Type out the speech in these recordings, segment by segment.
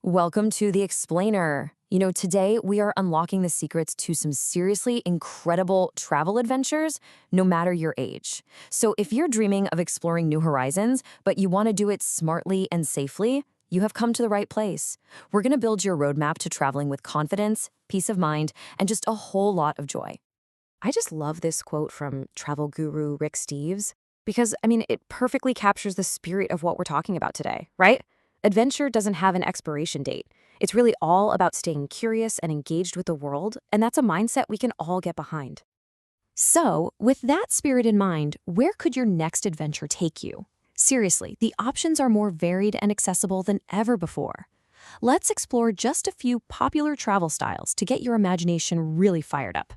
Welcome to The Explainer. Today we are unlocking the secrets to some seriously incredible travel adventures, no matter your age. So if you're dreaming of exploring new horizons, but you want to do it smartly and safely, you have come to the right place. We're going to build your roadmap to traveling with confidence, peace of mind, and just a whole lot of joy. I just love this quote from travel guru Rick Steves because, it perfectly captures the spirit of what we're talking about today, right? Adventure doesn't have an expiration date. It's really all about staying curious and engaged with the world, and that's a mindset we can all get behind. So, with that spirit in mind, where could your next adventure take you? Seriously, the options are more varied and accessible than ever before. Let's explore just a few popular travel styles to get your imagination really fired up.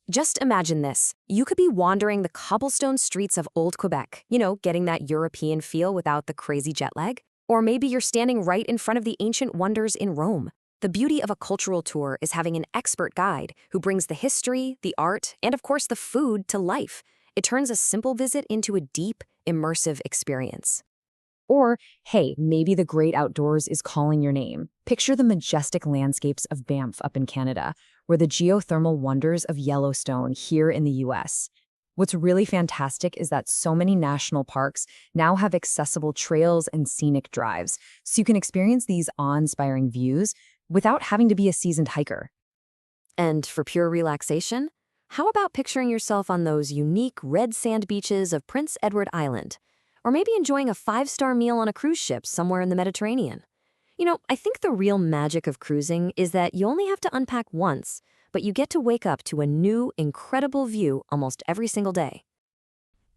Just imagine this. You could be wandering the cobblestone streets of Old Quebec, getting that European feel without the crazy jet lag. Or maybe you're standing right in front of the ancient wonders in Rome. The beauty of a cultural tour is having an expert guide who brings the history, the art, and of course the food to life. It turns a simple visit into a deep, immersive experience. Or, hey, maybe the great outdoors is calling your name. Picture the majestic landscapes of Banff up in Canada, or the geothermal wonders of Yellowstone here in the US. What's really fantastic is that so many national parks now have accessible trails and scenic drives, so you can experience these awe-inspiring views without having to be a seasoned hiker. And for pure relaxation, how about picturing yourself on those unique red sand beaches of Prince Edward Island? Or maybe enjoying a five-star meal on a cruise ship somewhere in the Mediterranean. I think the real magic of cruising is that you only have to unpack once, but you get to wake up to a new, incredible view almost every single day.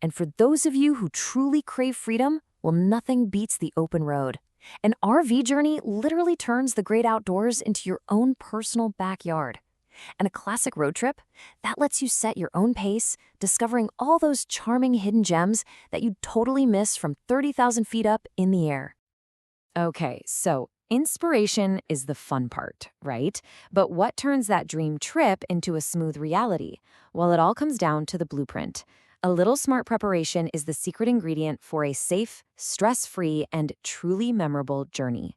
And for those of you who truly crave freedom, well, nothing beats the open road. An RV journey literally turns the great outdoors into your own personal backyard. And a classic road trip, that lets you set your own pace, discovering all those charming hidden gems that you'd totally miss from 30,000 feet up in the air. Okay, so inspiration is the fun part, right? But what turns that dream trip into a smooth reality? Well, it all comes down to the blueprint. A little smart preparation is the secret ingredient for a safe, stress-free, and truly memorable journey.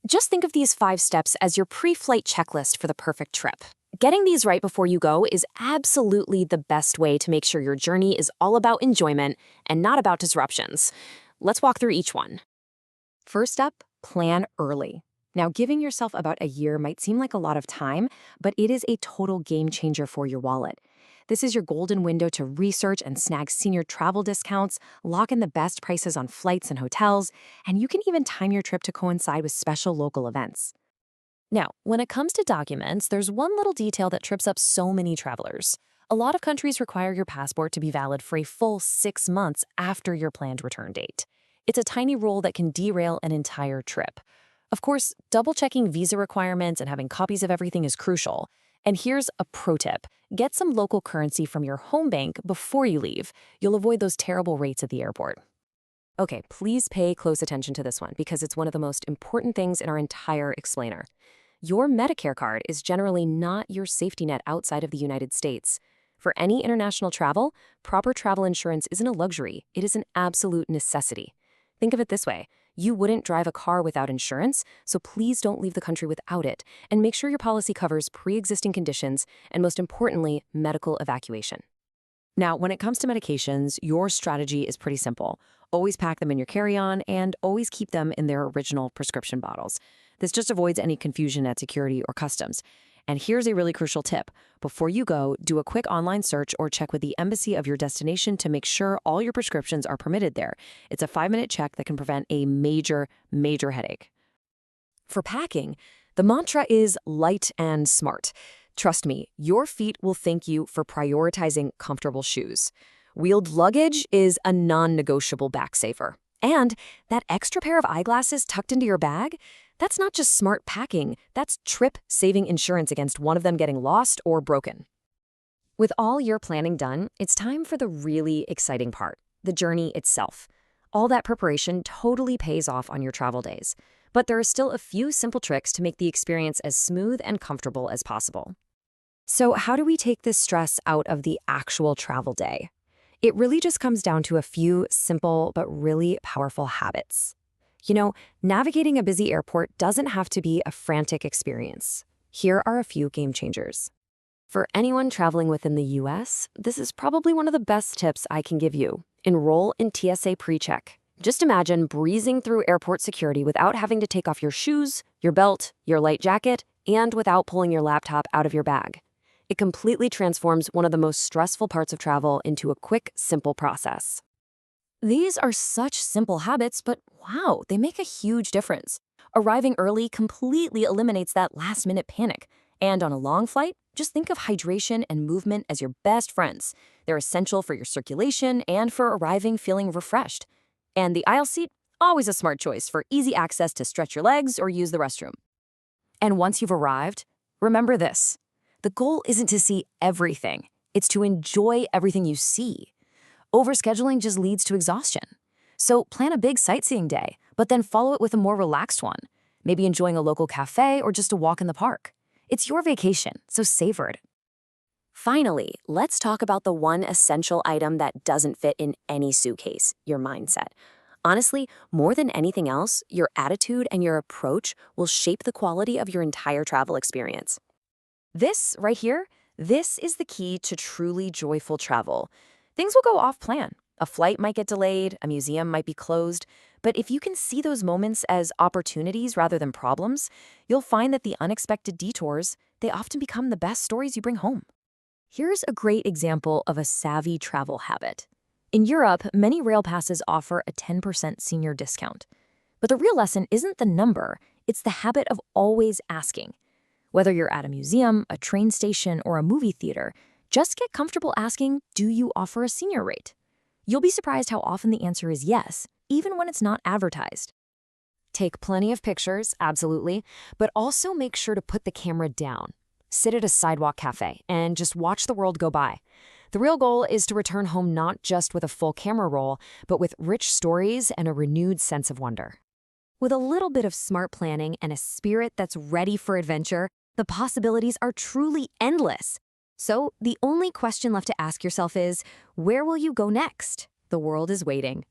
Just think of these 5 steps as your pre-flight checklist for the perfect trip. Getting these right before you go is absolutely the best way to make sure your journey is all about enjoyment and not about disruptions. Let's walk through each one. First up, plan early. Now, giving yourself about a year might seem like a lot of time, but it is a total game changer for your wallet. This is your golden window to research and snag senior travel discounts, lock in the best prices on flights and hotels, and you can even time your trip to coincide with special local events. Now, when it comes to documents, there's one little detail that trips up so many travelers. A lot of countries require your passport to be valid for a full 6 months after your planned return date. It's a tiny rule that can derail an entire trip. Of course, double-checking visa requirements and having copies of everything is crucial. And here's a pro tip. Get some local currency from your home bank before you leave. You'll avoid those terrible rates at the airport. Okay, please pay close attention to this one because it's one of the most important things in our entire explainer. Your Medicare card is generally not your safety net outside of the United States. For any international travel, proper travel insurance isn't a luxury, it is an absolute necessity. Think of it this way. You wouldn't drive a car without insurance, so please don't leave the country without it, and make sure your policy covers pre-existing conditions and, most importantly, medical evacuation. Now, when it comes to medications, your strategy is pretty simple. Always pack them in your carry-on and always keep them in their original prescription bottles. This just avoids any confusion at security or customs. And here's a really crucial tip. Before you go, do a quick online search or check with the embassy of your destination to make sure all your prescriptions are permitted there. It's a 5-minute check that can prevent a major, major headache. For packing, the mantra is light and smart. Trust me, your feet will thank you for prioritizing comfortable shoes. Wheeled luggage is a non-negotiable back saver. And that extra pair of eyeglasses tucked into your bag? That's not just smart packing, that's trip-saving insurance against one of them getting lost or broken. With all your planning done, it's time for the really exciting part, the journey itself. All that preparation totally pays off on your travel days, but there are still a few simple tricks to make the experience as smooth and comfortable as possible. So how do we take this stress out of the actual travel day? It really just comes down to a few simple but really powerful habits. Navigating a busy airport doesn't have to be a frantic experience. Here are a few game changers. For anyone traveling within the US, this is probably one of the best tips I can give you. Enroll in TSA PreCheck. Just imagine breezing through airport security without having to take off your shoes, your belt, your light jacket, and without pulling your laptop out of your bag. It completely transforms one of the most stressful parts of travel into a quick, simple process. These are such simple habits, but wow, they make a huge difference. Arriving early completely eliminates that last-minute panic. And on a long flight, just think of hydration and movement as your best friends. They're essential for your circulation and for arriving feeling refreshed. And the aisle seat, always a smart choice for easy access to stretch your legs or use the restroom. And once you've arrived, remember this. The goal isn't to see everything. It's to enjoy everything you see. Overscheduling just leads to exhaustion. So plan a big sightseeing day, but then follow it with a more relaxed one. Maybe enjoying a local cafe or just a walk in the park. It's your vacation, so savor it. Finally, let's talk about the one essential item that doesn't fit in any suitcase, your mindset. Honestly, more than anything else, your attitude and your approach will shape the quality of your entire travel experience. This right here, this is the key to truly joyful travel. Things will go off plan. A flight might get delayed, a museum might be closed, but if you can see those moments as opportunities rather than problems, you'll find that the unexpected detours, they often become the best stories you bring home. Here's a great example of a savvy travel habit. In Europe, many rail passes offer a 10% senior discount. But the real lesson isn't the number, it's the habit of always asking. Whether you're at a museum, a train station, or a movie theater, just get comfortable asking, do you offer a senior rate? You'll be surprised how often the answer is yes, even when it's not advertised. Take plenty of pictures, absolutely, but also make sure to put the camera down. Sit at a sidewalk cafe and just watch the world go by. The real goal is to return home not just with a full camera roll, but with rich stories and a renewed sense of wonder. With a little bit of smart planning and a spirit that's ready for adventure, the possibilities are truly endless. So the only question left to ask yourself is, where will you go next? The world is waiting.